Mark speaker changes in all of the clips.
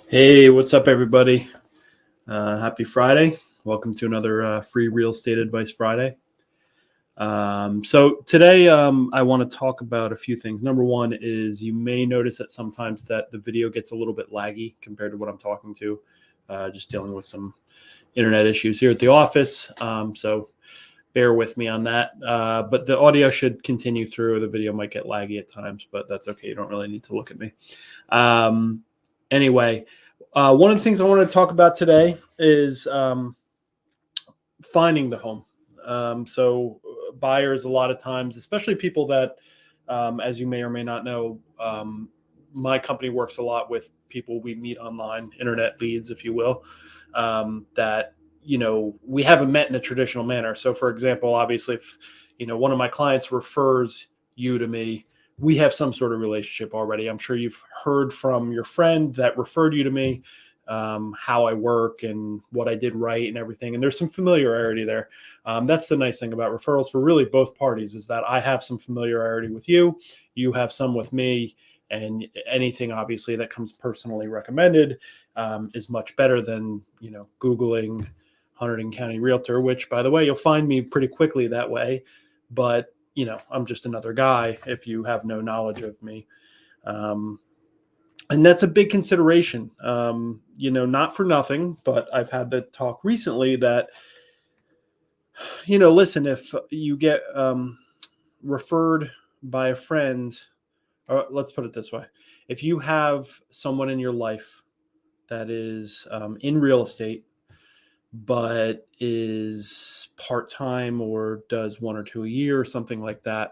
Speaker 1: Hey, what's up, everybody? Happy Friday. Welcome to another free real estate advice Friday. So today I want to talk about a few things. Number one is you may notice that sometimes that the video gets a little bit laggy compared to what I'm talking to. Just dealing with some internet issues here at the office. So bear with me on that. But the audio should continue through. The video might get laggy at times, but that's okay. You don't really need to look at me. Anyway, one of the things I want to talk about today is finding the home. So buyers, a lot of times, especially people that, as you may or may not know, my company works a lot with people we meet online, internet leads, if you will, that, we haven't met in a traditional manner. So for example, obviously, if, one of my clients refers you to me, we have some sort of relationship already. I'm sure you've heard from your friend that referred you to me, how I work and what I did right and everything. And there's some familiarity there. That's the nice thing about referrals for really both parties, is that I have some familiarity with you, you have some with me, and anything obviously that comes personally recommended is much better than, Googling Hunterdon County Realtor, which, by the way, you'll find me pretty quickly that way. But I'm just another guy if you have no knowledge of me. And that's a big consideration. Not for nothing, but I've had the talk recently that, listen, if you get referred by a friend, or let's put it this way, if you have someone in your life that is in real estate, but is part-time or does one or two a year or something like that,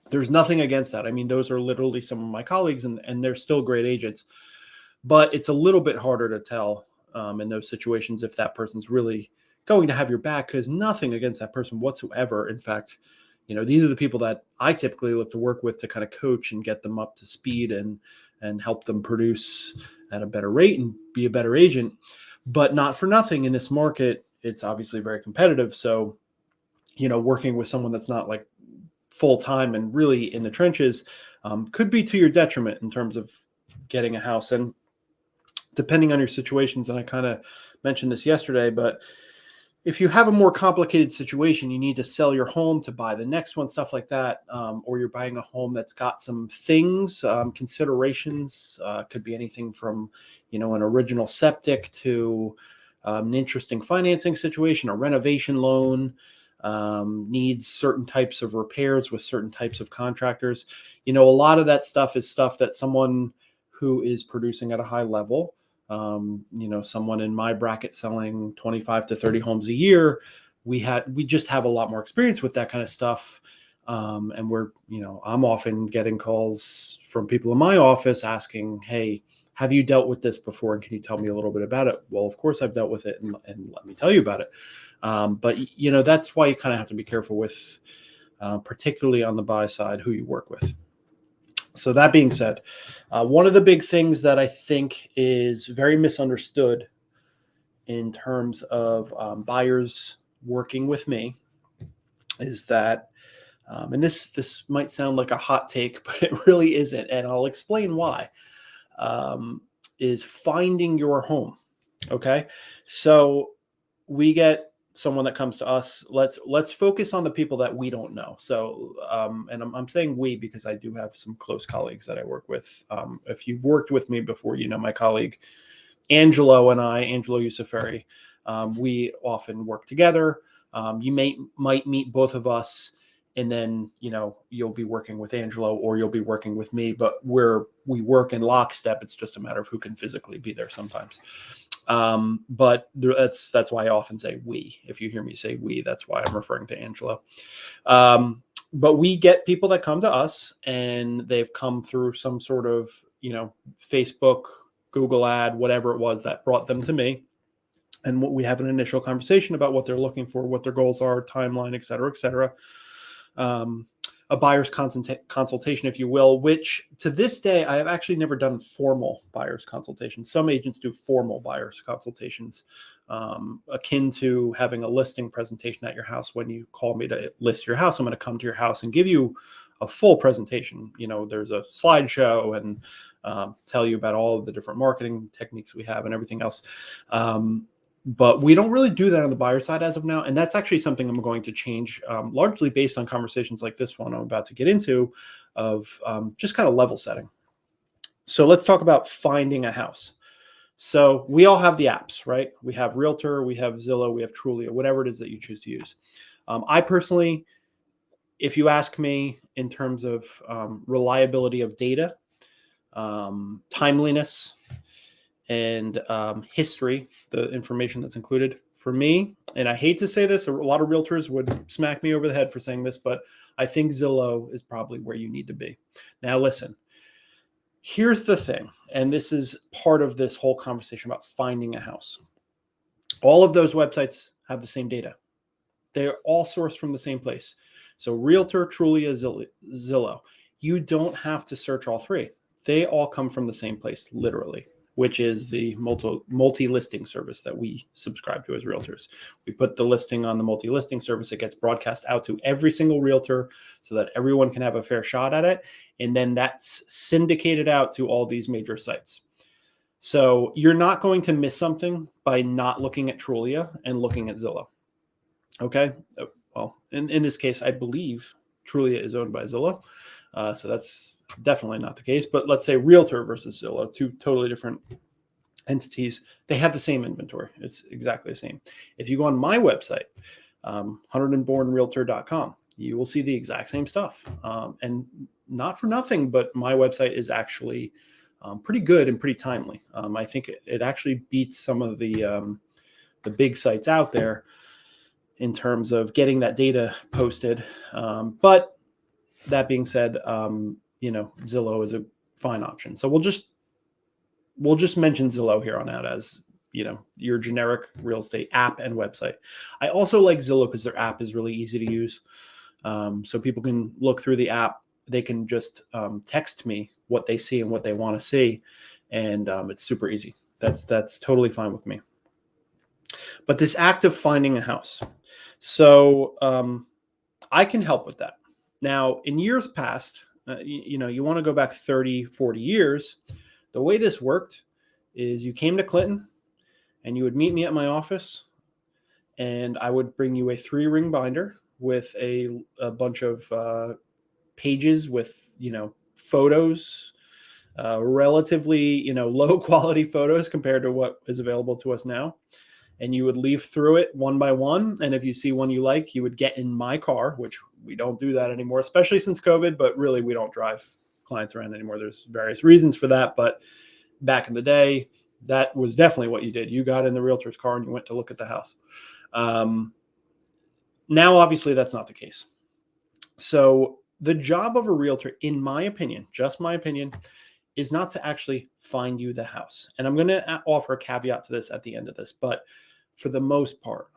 Speaker 1: there's nothing against that. I mean, those are literally some of my colleagues, and they're still great agents. But it's a little bit harder to tell in those situations if that person's really going to have your back, because nothing against that person whatsoever. In fact, these are the people that I typically look to work with to kind of coach and get them up to speed and help them produce at a better rate and be a better agent. But not for nothing, in this market, it's obviously very competitive. So, working with someone that's not like full time and really in the trenches could be to your detriment in terms of getting a house. And depending on your situations, and I kind of mentioned this yesterday, but if you have a more complicated situation, you need to sell your home to buy the next one, stuff like that, or you're buying a home that's got some things, considerations, could be anything from, an original septic to an interesting financing situation, a renovation loan, needs certain types of repairs with certain types of contractors. A lot of that stuff is stuff that someone who is producing at a high level, someone in my bracket selling 25 to 30 homes a year, we just have a lot more experience with that kind of stuff. And I'm often getting calls from people in my office asking, hey, have you dealt with this before? And can you tell me a little bit about it? Well, of course I've dealt with it, and let me tell you about it. But that's why you kind of have to be careful with, particularly on the buy side, who you work with. So that being said, one of the big things that I think is very misunderstood in terms of buyers working with me is that, and this might sound like a hot take, but it really isn't, and I'll explain why, is finding your home. Okay, so we get someone that comes to us. Let's focus on the people that we don't know. So, and I'm saying we because I do have some close colleagues that I work with. If you've worked with me before, my colleague Angelo Yusuferi, we often work together. You might meet both of us, and then you'll be working with Angelo or you'll be working with me. But we work in lockstep. It's just a matter of who can physically be there sometimes. But that's why I often say we. If you hear me say we, that's why I'm referring to Angelo. But we get people that come to us and they've come through some sort of, Facebook, Google ad, whatever it was that brought them to me. And we have an initial conversation about what they're looking for, what their goals are, timeline, et cetera, et cetera. A buyer's consultation, if you will, which to this day, I have actually never done formal buyer's consultations. Some agents do formal buyer's consultations, akin to having a listing presentation at your house. When you call me to list your house, I'm going to come to your house and give you a full presentation. There's a slideshow and tell you about all of the different marketing techniques we have and everything else. But we don't really do that on the buyer side as of now. And that's actually something I'm going to change, largely based on conversations like this one I'm about to get into, of just kind of level setting. So let's talk about finding a house. So we all have the apps, right? We have Realtor, we have Zillow, we have Trulia, whatever it is that you choose to use. I personally, if you ask me in terms of reliability of data, timeliness, and history, the information that's included, for me, and I hate to say this, a lot of realtors would smack me over the head for saying this, but I think Zillow is probably where you need to be. Now, listen, here's the thing, and this is part of this whole conversation about finding a house. All of those websites have the same data. They're all sourced from the same place. So Realtor, Trulia, Zillow. You don't have to search all three. They all come from the same place, literally, which is the multi-listing service that we subscribe to as realtors. We put the listing on the multi-listing service. It gets broadcast out to every single realtor so that everyone can have a fair shot at it. And then that's syndicated out to all these major sites. So you're not going to miss something by not looking at Trulia and looking at Zillow. Okay. Well, in this case, I believe Trulia is owned by Zillow. So that's definitely not the case. But let's say Realtor versus Zillow, two totally different entities. They have the same inventory. It's exactly the same. If you go on my website, 100andbornrealtor.com, you will see the exact same stuff. And not for nothing, but my website is actually pretty good and pretty timely. I think it actually beats some of the big sites out there in terms of getting that data posted. But that being said, Zillow is a fine option. So we'll just mention Zillow here on out as, your generic real estate app and website. I also like Zillow because their app is really easy to use. So people can look through the app. They can just text me what they see and what they want to see. And it's super easy. That's totally fine with me. But this act of finding a house. So I can help with that. Now, in years past, you want to go back 30, 40 years. The way this worked is you came to Clinton and you would meet me at my office and I would bring you a 3-ring binder with a bunch of pages with, photos, relatively, low quality photos compared to what is available to us now. And you would leaf through it one by one. And if you see one you like, you would get in my car, which we don't do that anymore, especially since COVID, but really we don't drive clients around anymore. There's various reasons for that. But back in the day, that was definitely what you did. You got in the realtor's car and you went to look at the house. Now, obviously, that's not the case. So the job of a realtor, in my opinion, just my opinion, is not to actually find you the house. And I'm going to offer a caveat to this at the end of this, but for the most part,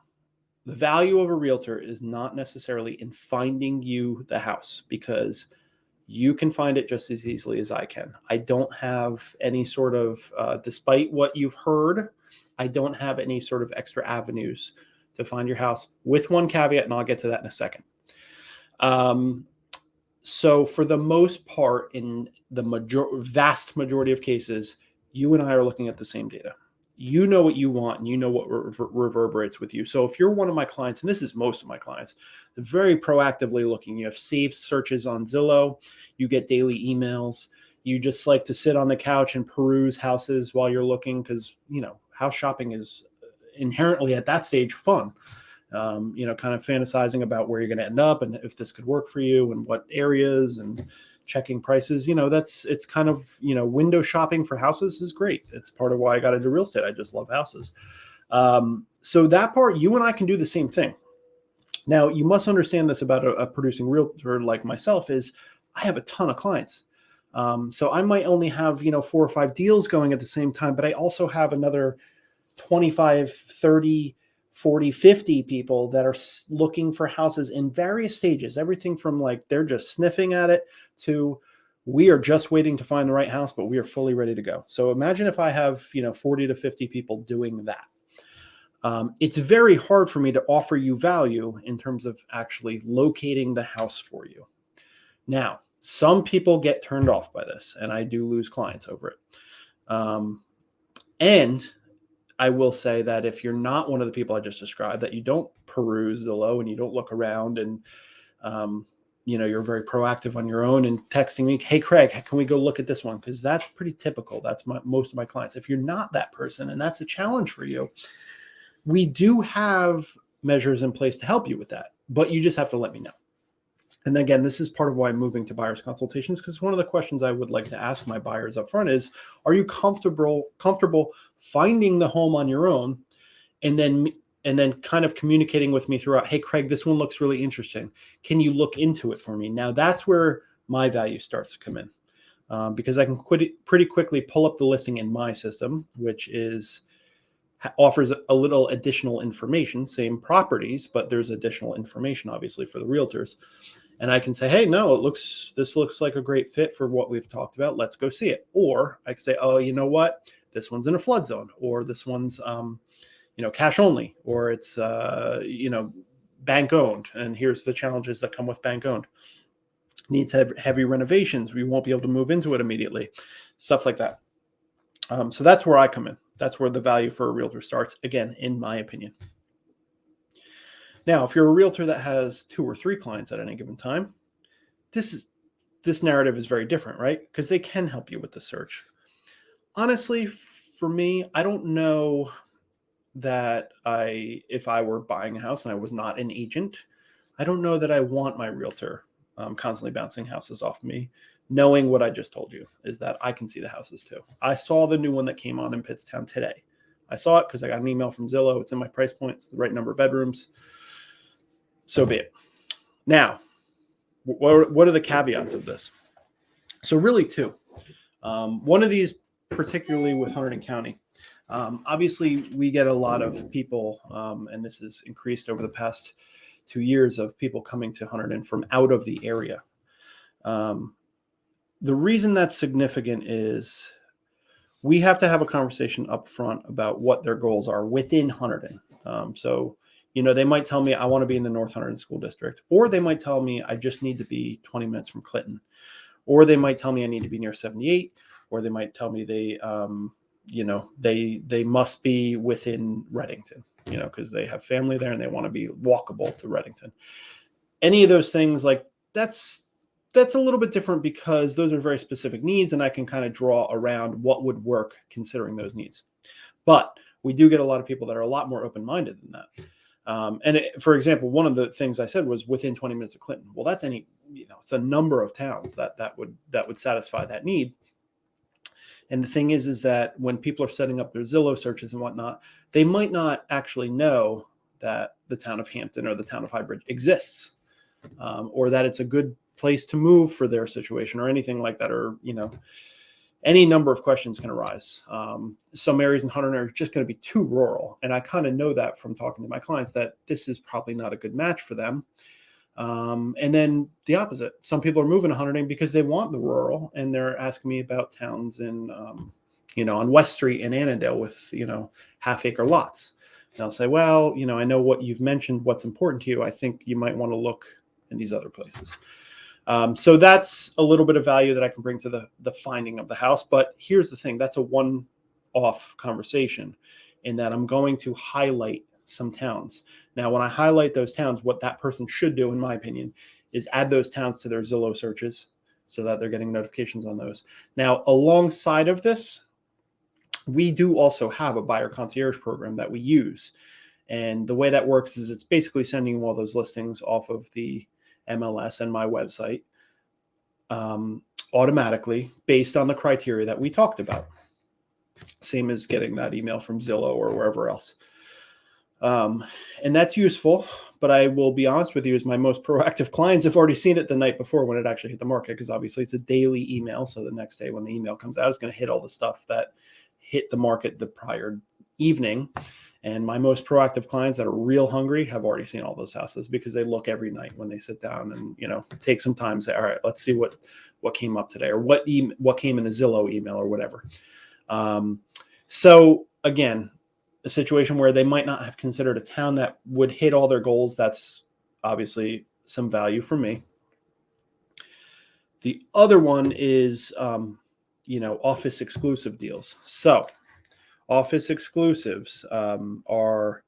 Speaker 1: the value of a realtor is not necessarily in finding you the house, because you can find it just as easily as I can. I don't have any sort of, despite what you've heard, I don't have any sort of extra avenues to find your house, with one caveat, and I'll get to that in a second. So for the most part, in the vast majority of cases, you and I are looking at the same data. You know what you want and you know what reverberates with you. So if you're one of my clients, and this is most of my clients, they're very proactively looking. You have saved searches on Zillow. You get daily emails. You just like to sit on the couch and peruse houses while you're looking because, house shopping is inherently at that stage fun. Kind of fantasizing about where you're going to end up and if this could work for you and what areas and checking prices. It's kind of, window shopping for houses is great. It's part of why I got into real estate. I just love houses. So that part, you and I can do the same thing. Now, you must understand this about a producing realtor like myself is I have a ton of clients. So I might only have, 4 or 5 deals going at the same time, but I also have another 25, 30, 40, 50 people that are looking for houses in various stages, everything from like they're just sniffing at it to we are just waiting to find the right house, but we are fully ready to go. So imagine if I have, 40 to 50 people doing that. It's very hard for me to offer you value in terms of actually locating the house for you. Now, Some people get turned off by this, and I do lose clients over it. And I will say that if you're not one of the people I just described, that you don't peruse Zillow and you don't look around and, you're very proactive on your own and texting me, hey, Craig, can we go look at this one? Because that's pretty typical. That's most of my clients. If you're not that person and that's a challenge for you, we do have measures in place to help you with that, but you just have to let me know. And again, this is part of why I'm moving to buyer's consultations, because one of the questions I would like to ask my buyers up front is, are you comfortable finding the home on your own and then kind of communicating with me throughout, hey, Craig, this one looks really interesting. Can you look into it for me? Now, that's where my value starts to come in, because I can pretty quickly pull up the listing in my system, which offers a little additional information, same properties, but there's additional information, obviously, for the realtors. And I can say, hey, no, this looks like a great fit for what we've talked about. Let's go see it. Or I can say, oh, you know what? This one's in a flood zone, or this one's, cash only, or it's, bank owned. And here's the challenges that come with bank owned. Needs heavy renovations. We won't be able to move into it immediately. Stuff like that. So that's where I come in. That's where the value for a realtor starts, again, in my opinion. Now, if you're a realtor that has 2 or 3 clients at any given time, this narrative is very different, right? Because they can help you with the search. Honestly, for me, I don't know that if I were buying a house and I was not an agent, I don't know that I want my realtor constantly bouncing houses off me, knowing what I just told you is that I can see the houses too. I saw the new one that came on in Pittstown today. I saw it because I got an email from Zillow. It's in my price point. It's the right number of bedrooms. So be it. Now, what are the caveats of this? So really 2. One of these, particularly with Hunterdon County, obviously we get a lot of people, and this has increased over the past 2 years, of people coming to Hunterdon from out of the area. The reason that's significant is we have to have a conversation up front about what their goals are within Hunterdon. They might tell me I want to be in the North Hunterdon School District, or they might tell me I just need to be 20 minutes from Clinton, or they might tell me I need to be near 78, or they might tell me they must be within Reddington, because they have family there and they want to be walkable to Reddington. Any of those things, like that's a little bit different, because those are very specific needs, and I can kind of draw around what would work considering those needs. But we do get a lot of people that are a lot more open-minded than that. For example, one of the things I said was within 20 minutes of Clinton. Well, that's it's a number of towns that would satisfy that need. And the thing is that when people are setting up their Zillow searches and whatnot, they might not actually know that the town of Hampton or the town of Highbridge exists, or that it's a good place to move for their situation, or anything like that, or any number of questions can arise. Some areas in Hunterdon are just going to be too rural. And I kind of know that from talking to my clients, that this is probably not a good match for them. And then the opposite. Some people are moving to Hunterdon because they want the rural, and they're asking me about towns in, on West Street in Annandale with, half-acre lots. And I'll say, well, I know what you've mentioned, what's important to you. I think you might want to look in these other places. So that's a little bit of value that I can bring to the finding of the house. But here's the thing. That's a one-off conversation, in that I'm going to highlight some towns. Now, when I highlight those towns, what that person should do, in my opinion, is add those towns to their Zillow searches so that they're getting notifications on those. Now, alongside of this, we do also have a buyer concierge program that we use. And the way that works is it's basically sending you all those listings off of the MLS and my website automatically, based on the criteria that we talked about. Same as getting that email from Zillow or wherever else. And that's useful, but I will be honest with you, is my most proactive clients have already seen it the night before when it actually hit the market, because obviously it's a daily email. So the next day when the email comes out, it's going to hit all the stuff that hit the market the prior evening. And my most proactive clients that are real hungry have already seen all those houses, because they look every night when they sit down and, take some time, say, all right, let's see what came up today, or what came in the Zillow email or whatever. So again, a situation where they might not have considered a town that would hit all their goals. That's obviously some value for me. The other one is, office exclusive deals. So office exclusives are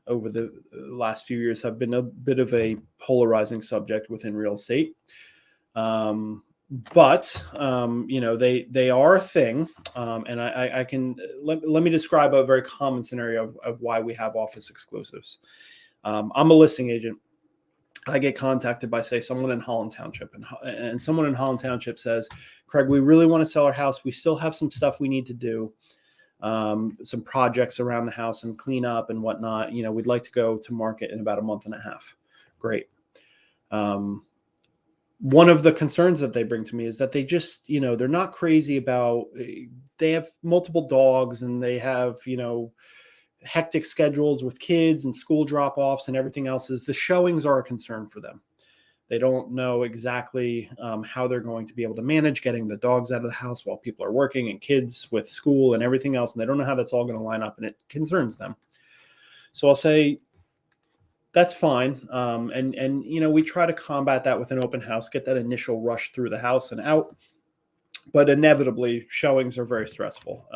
Speaker 1: over the last few years have been a bit of a polarizing subject within real estate. But they are a thing, and I can let me describe a very common scenario of why we have office exclusives. I'm a listing agent. I get contacted by, say, someone in Holland Township, and someone in Holland Township says, Craig, we really want to sell our house. We still have some stuff we need to do, some projects around the house and clean up and whatnot. We'd like to go to market in about a month and a half. Great. One of the concerns that they bring to me is that they just, they're not crazy about, they have multiple dogs and they have, hectic schedules with kids and school drop-offs and everything else. Is the showings are a concern for them. They don't know exactly how they're going to be able to manage getting the dogs out of the house while people are working and kids with school and everything else. And they don't know how that's all going to line up, and it concerns them. So I'll say, that's fine. And we try to combat that with an open house, get that initial rush through the house and out. But inevitably, showings are very stressful.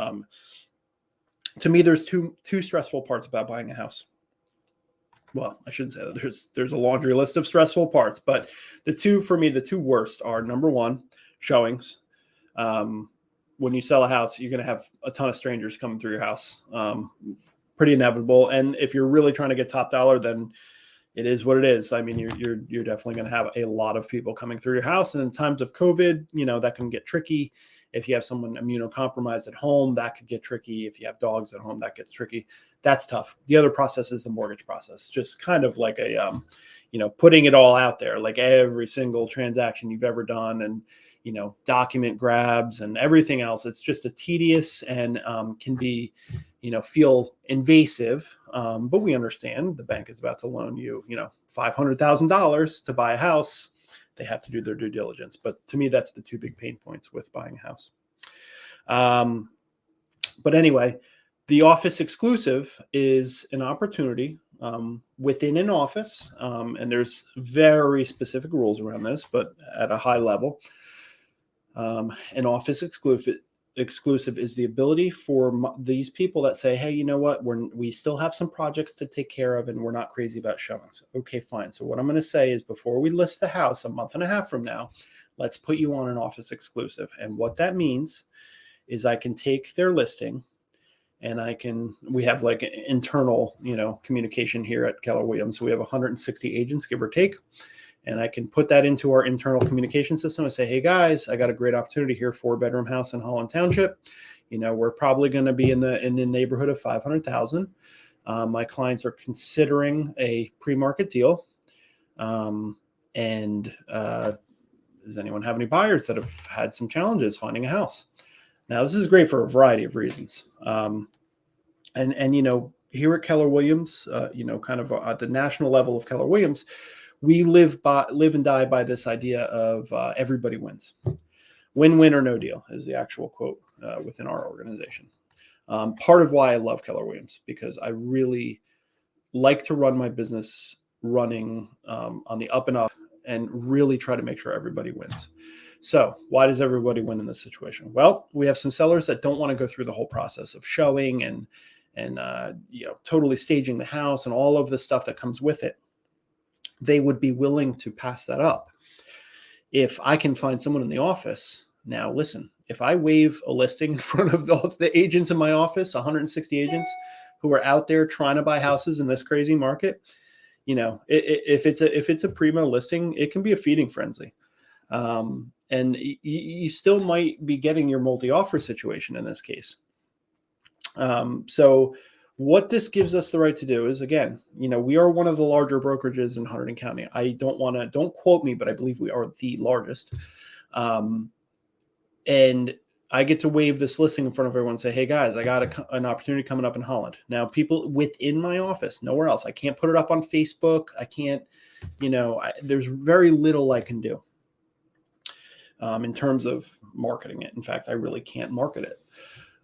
Speaker 1: To me, there's two stressful parts about buying a house. Well, I shouldn't say that. There's a laundry list of stressful parts, but the two worst are, number one, showings. When you sell a house, you're going to have a ton of strangers coming through your house. Pretty inevitable. And if you're really trying to get top dollar, then it is what it is. I mean, you're definitely going to have a lot of people coming through your house. And in times of COVID, that can get tricky. If you have someone immunocompromised at home, that could get tricky. If you have dogs at home, that gets tricky. That's tough. The other process is the mortgage process, just kind of like a, putting it all out there, like every single transaction you've ever done, and, document grabs and everything else. It's just a tedious and can be, feel invasive. But we understand the bank is about to loan you, $500,000 to buy a house. They have to do their due diligence. But to me, that's the two big pain points with buying a house. But anyway, the office exclusive is an opportunity within an office. And there's very specific rules around this, but at a high level, an office exclusive is the ability for these people that say, hey, you know what, we still have some projects to take care of and we're not crazy about showings. Okay, fine. So what I'm going to say is, before we list the house a month and a half from now, let's put you on an office exclusive. And what that means is I can take their listing and we have like internal, communication here at Keller Williams. So we have 160 agents, give or take. And I can put that into our internal communication system and say, hey guys, I got a great opportunity here, 4-bedroom house in Holland Township. We're probably going to be in the neighborhood of 500,000. My clients are considering a pre-market deal. Does anyone have any buyers that have had some challenges finding a house? Now, this is great for a variety of reasons. Here at Keller Williams, kind of at the national level of Keller Williams, we live and die by this idea of everybody wins. Win-win or no deal is the actual quote within our organization. Part of why I love Keller Williams, because I really like to run my business running on the up and up and really try to make sure everybody wins. So why does everybody win in this situation? Well, we have some sellers that don't want to go through the whole process of showing and totally staging the house and all of the stuff that comes with it. They would be willing to pass that up. If I can find someone in the office, now listen, if I wave a listing in front of the agents in my office, 160 agents who are out there trying to buy houses in this crazy market, if it's a primo listing, it can be a feeding frenzy. And you still might be getting your multi-offer situation in this case. So what this gives us the right to do is, again, we are one of the larger brokerages in Hunterdon County. Don't quote me, but I believe we are the largest. And I get to wave this listing in front of everyone and say, hey guys, I got an opportunity coming up in Holland. Now, people within my office, nowhere else. I can't put it up on Facebook. I can't, there's very little I can do in terms of marketing it. In fact, I really can't market it.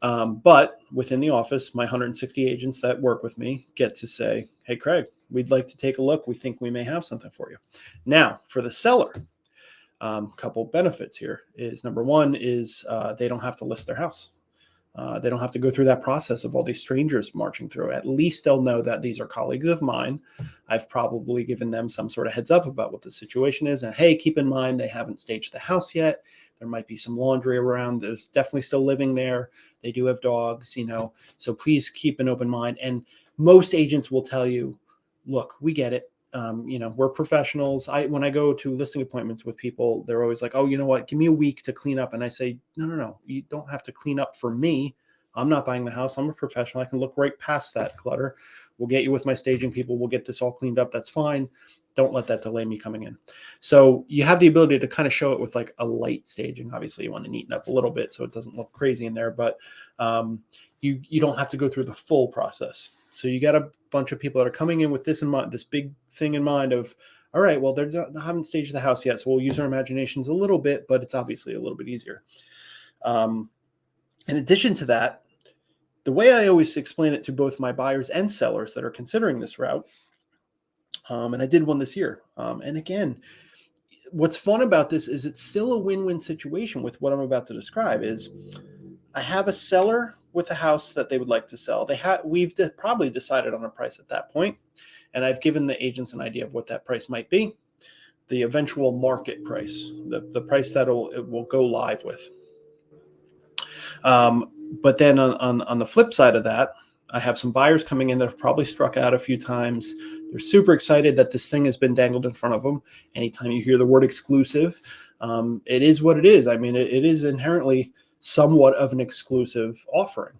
Speaker 1: But within the office, my 160 agents that work with me get to say, hey, Craig, we'd like to take a look. We think we may have something for you. Now, for the seller, Couple benefits here is number one is they don't have to list their house. They don't have to go through that process of all these strangers marching through. At least they'll know that these are colleagues of mine. I've probably given them some sort of heads up about what the situation is. And hey, keep in mind, they haven't staged the house yet. There might be some laundry around. There's definitely still living there. They do have dogs, so please keep an open mind. And most agents will tell you, look, we get it. We're professionals. When I go to listing appointments with people, they're always like, oh, you know what? Give me a week to clean up. And I say, no. You don't have to clean up for me. I'm not buying the house. I'm a professional. I can look right past that clutter. We'll get you with my staging people. We'll get this all cleaned up. That's fine. Don't let that delay me coming in. So you have the ability to kind of show it with like a light staging. Obviously, you want to neaten up a little bit so it doesn't look crazy in there, but you don't have to go through the full process. So you got a bunch of people that are coming in with this in mind, this big thing in mind of, all right, well, they haven't staged the house yet, so we'll use our imaginations a little bit, but it's obviously a little bit easier. In addition to that, the way I always explain it to both my buyers and sellers that are considering this route, and I did one this year. And again, what's fun about this is it's still a win-win situation with what I'm about to describe is I have a seller with a house that they would like to sell. We've probably decided on a price at that point, and I've given the agents an idea of what that price might be, the eventual market price, the price that it will go live with. But then on the flip side of that, I have some buyers coming in that have probably struck out a few times. They're super excited that this thing has been dangled in front of them. Anytime you hear the word exclusive, it is what it is. I mean, it is inherently somewhat of an exclusive offering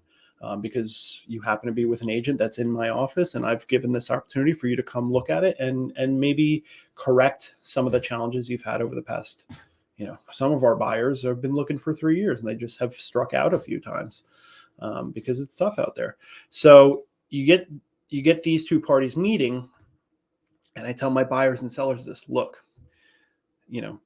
Speaker 1: because you happen to be with an agent that's in my office, and I've given this opportunity for you to come look at it and maybe correct some of the challenges you've had over the past. Some of our buyers have been looking for 3 years and they just have struck out a few times because it's tough out there. So you get these two parties meeting, and I tell my buyers and sellers this: look,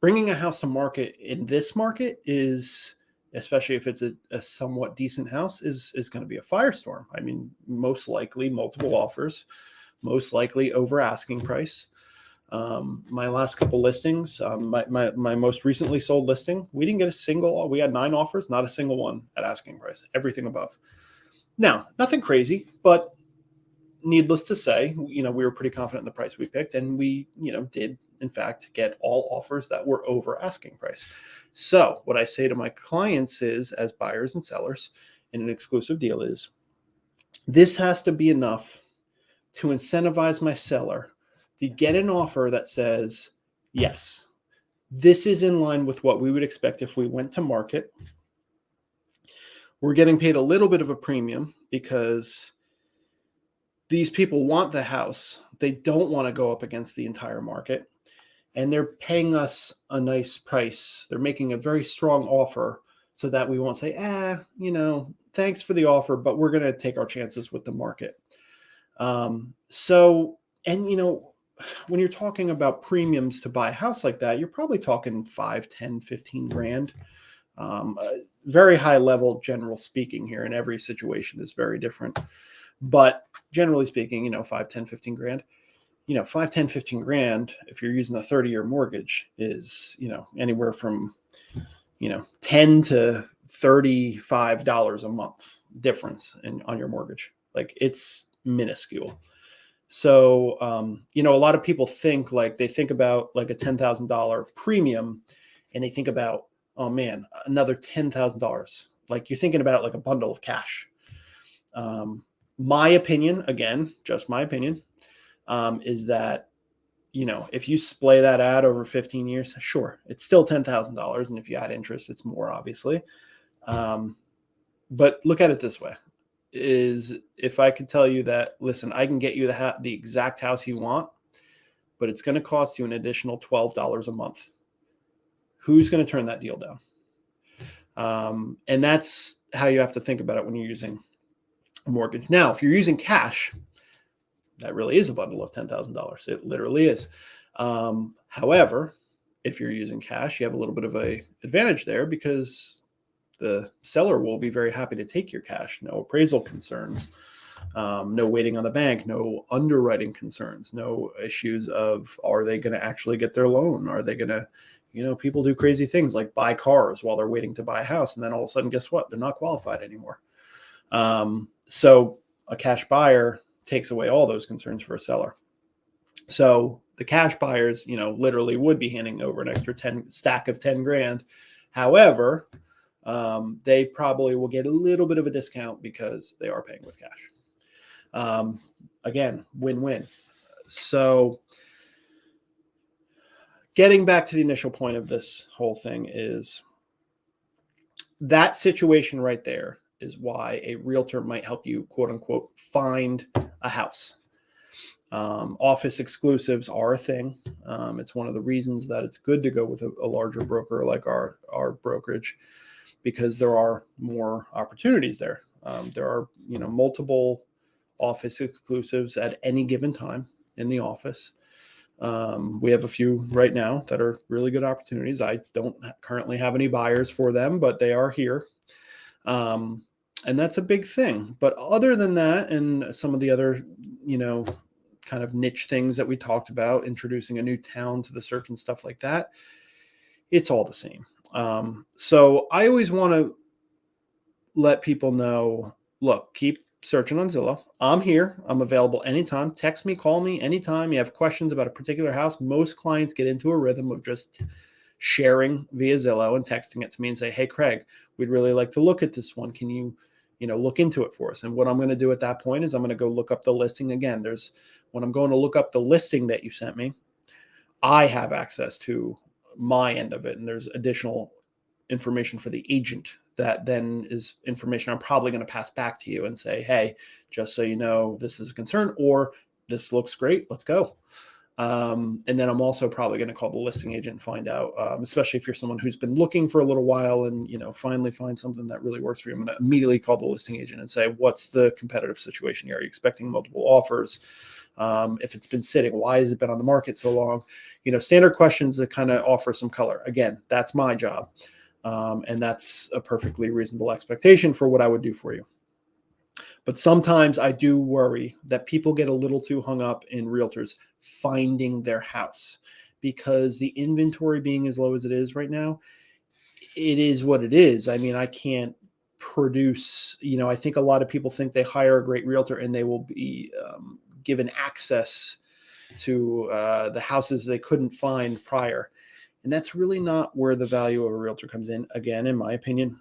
Speaker 1: bringing a house to market in this market is, especially if it's a somewhat decent house, is going to be a firestorm. I mean, most likely multiple offers, most likely over asking price. My last couple listings, my most recently sold listing, we didn't get a single. We had 9 offers, not a single one at asking price. Everything above. Now, nothing crazy, but needless to say, we were pretty confident in the price we picked, and we, did in fact get all offers that were over asking price. So what I say to my clients is, as buyers and sellers in an exclusive deal, is this has to be enough to incentivize my seller to get an offer that says, yes, this is in line with what we would expect if we went to market. We're getting paid a little bit of a premium because these people want the house. They don't want to go up against the entire market, and they're paying us a nice price. They're making a very strong offer so that we won't say, thanks for the offer, but we're going to take our chances with the market. When you're talking about premiums to buy a house like that, you're probably talking 5, 10, 15 grand. Very high level, general speaking here, and every situation is very different. But generally speaking, 5, 10, 15 grand, 5, 10, 15 grand, if you're using a 30-year mortgage, is, anywhere from, $10 to $35 a month difference on your mortgage. Like, it's minuscule. So, a lot of people think they think about like a $10,000 premium, and they think about, oh man, another $10,000. Like, you're thinking about it like a bundle of cash. My opinion, again, just my opinion, is that, if you splay that out over 15 years, sure, it's still $10,000. And if you add interest, it's more, obviously. But look at it this way. Is if I could tell you that, listen, I can get you the exact house you want, but it's going to cost you an additional $12 a month. Who's going to turn that deal down? And that's how you have to think about it when you're using a mortgage. Now, if you're using cash, that really is a bundle of $10,000. It literally is. However, if you're using cash, you have a little bit of an advantage there because the seller will be very happy to take your cash. No appraisal concerns, no waiting on the bank, no underwriting concerns, no issues of, are they going to actually get their loan? Are they going to, People do crazy things like buy cars while they're waiting to buy a house. And then all of a sudden, guess what? They're not qualified anymore. So a cash buyer takes away all those concerns for a seller. So the cash buyers, literally would be handing over an extra 10 stack of 10 grand. However, they probably will get a little bit of a discount because they are paying with cash. Again, win-win. So getting back to the initial point of this whole thing is that situation right there is why a realtor might help you, quote unquote, find a house. Office exclusives are a thing. It's one of the reasons that it's good to go with a larger broker like our brokerage, because there are more opportunities there. There are, multiple office exclusives at any given time in the office. We have a few right now that are really good opportunities. I don't currently have any buyers for them, but they are here. And that's a big thing. But other than that, and some of the other, kind of niche things that we talked about, introducing a new town to the search and stuff like that, it's all the same. So I always want to let people know, look, keep searching on Zillow. I'm here. I'm available anytime. Text me, call me anytime you have questions about a particular house. Most clients get into a rhythm of just sharing via Zillow and texting it to me and say, hey, Craig, we'd really like to look at this one. Can you, look into it for us? And what I'm going to do at that point is I'm going to go look up the listing again. When I'm going to look up the listing that you sent me, I have access to my end of it. And there's additional information for the agent that then is information I'm probably going to pass back to you and say, hey, just so you know, this is a concern, or this looks great, let's go. And then I'm also probably going to call the listing agent and find out, especially if you're someone who's been looking for a little while and, finally find something that really works for you. I'm going to immediately call the listing agent and say, what's the competitive situation here? Are you expecting multiple offers? If it's been sitting, why has it been on the market so long? Standard questions that kind of offer some color. Again, that's my job. And that's a perfectly reasonable expectation for what I would do for you. But sometimes I do worry that people get a little too hung up in realtors finding their house, because the inventory being as low as it is right now, it is what it is. I mean, I can't produce, I think a lot of people think they hire a great realtor and they will be given access to the houses they couldn't find prior. And that's really not where the value of a realtor comes in. Again, in my opinion,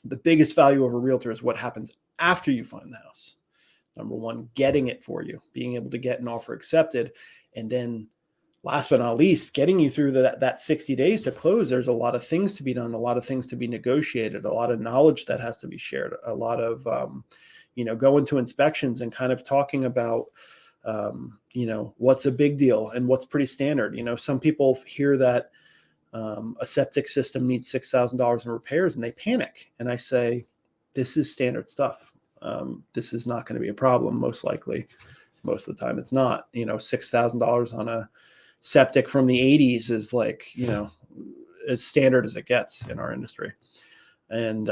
Speaker 1: the biggest value of a realtor is what happens after you find the house. Number one, getting it for you, being able to get an offer accepted. And then last but not least, getting you through that 60 days to close. There's a lot of things to be done, a lot of things to be negotiated, a lot of knowledge that has to be shared, a lot of, going to inspections and kind of talking about, what's a big deal and what's pretty standard. Some people hear that a septic system needs $6,000 in repairs and they panic. And I say, this is standard stuff. This is not going to be a problem. Most likely, most of the time it's not. $6,000 on a septic from the 80s is like, as standard as it gets in our industry. And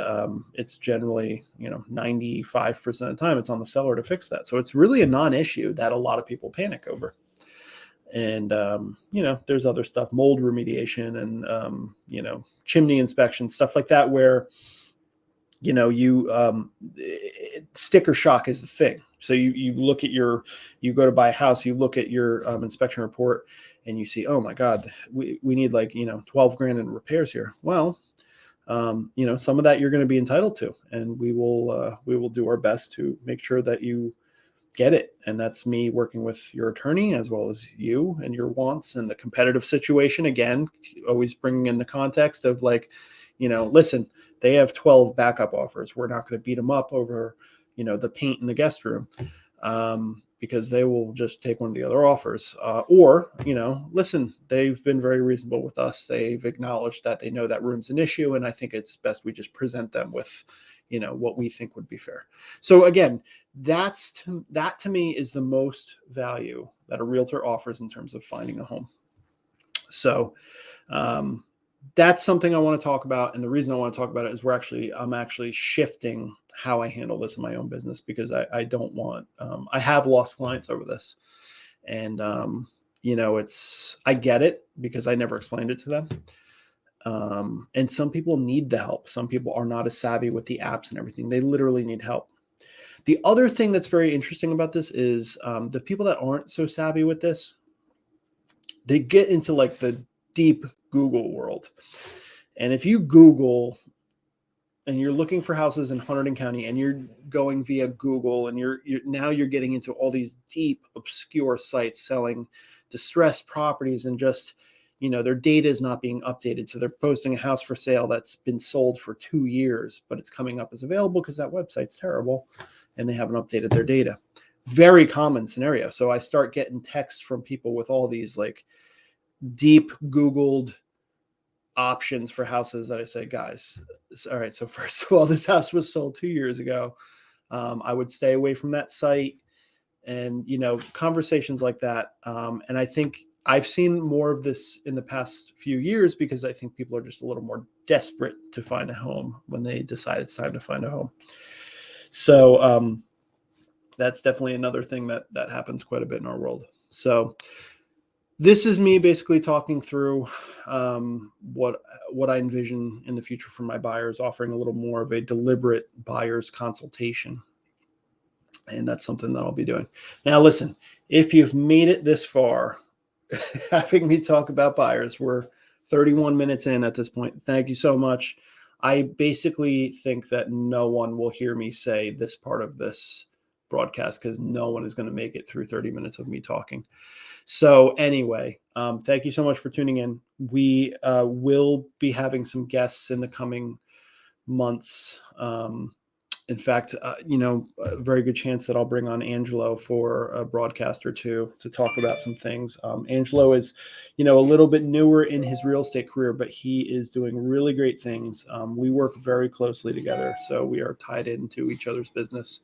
Speaker 1: it's generally, 95% of the time it's on the seller to fix that. So it's really a non-issue that a lot of people panic over. And, there's other stuff, mold remediation and, chimney inspection, stuff like that, where, sticker shock is the thing. So you look at you go to buy a house, you look at your inspection report and you see, oh my God, we need like, 12 grand in repairs here. Well, some of that you're going to be entitled to, and we will do our best to make sure that you get it. And that's me working with your attorney as well as you and your wants and the competitive situation. Again, always bringing in the context of like, listen, they have 12 backup offers. We're not going to beat them up over, the paint in the guest room, because they will just take one of the other offers. Or, listen, they've been very reasonable with us. They've acknowledged that they know that room's an issue. And I think it's best we just present them with, what we think would be fair. So again, that to me is the most value that a realtor offers in terms of finding a home. So, that's something I want to talk about. And the reason I want to talk about it is I'm actually shifting how I handle this in my own business, because I don't want, I have lost clients over this. And, I get it because I never explained it to them. And some people need the help. Some people are not as savvy with the apps and everything. They literally need help. The other thing that's very interesting about this is the people that aren't so savvy with this, they get into like the deep Google world. And if you Google and you're looking for houses in Hunterdon County and you're going via Google and you're getting into all these deep, obscure sites selling distressed properties and just, their data is not being updated. So they're posting a house for sale that's been sold for 2 years, but it's coming up as available because that website's terrible and they haven't updated their data. Very common scenario. So I start getting texts from people with all these like deep Googled options for houses that I say, guys, all right, so first of all, this house was sold 2 years ago. I would stay away from that site and, conversations like that. And I think I've seen more of this in the past few years because I think people are just a little more desperate to find a home when they decide it's time to find a home. So that's definitely another thing that happens quite a bit in our world. So this is me basically talking through what I envision in the future for my buyers, offering a little more of a deliberate buyer's consultation. And that's something that I'll be doing. Now, listen, if you've made it this far, having me talk about buyers, we're 31 minutes in at this point. Thank you so much. I basically think that no one will hear me say this part of this broadcast because no one is going to make it through 30 minutes of me talking. So anyway, thank you so much for tuning in. We will be having some guests in the coming months. In fact, a very good chance that I'll bring on Angelo for a broadcast or two to talk about some things. Angelo is, a little bit newer in his real estate career, but he is doing really great things. We work very closely together, so we are tied into each other's business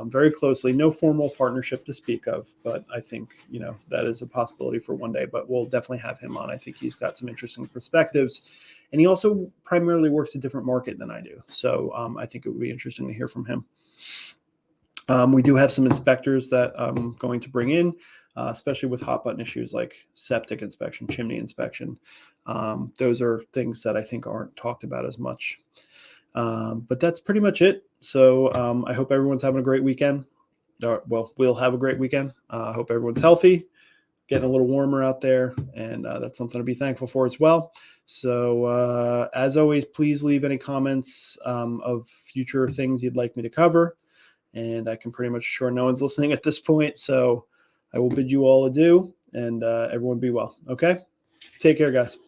Speaker 1: very closely. No formal partnership to speak of, but I think, that is a possibility for one day, but we'll definitely have him on. I think he's got some interesting perspectives and he also primarily works a different market than I do. So I think it would be interesting to hear from him. We do have some inspectors that I'm going to bring in, especially with hot button issues like septic inspection, chimney inspection. Those are things that I think aren't talked about as much. But that's pretty much it. So I hope everyone's having a great weekend. Well, we'll have a great weekend. I hope everyone's healthy, getting a little warmer out there, and that's something to be thankful for as well. So as always, please leave any comments of future things you'd like me to cover. And I can pretty much assure no one's listening at this point. So I will bid you all adieu and everyone be well. Okay. Take care, guys.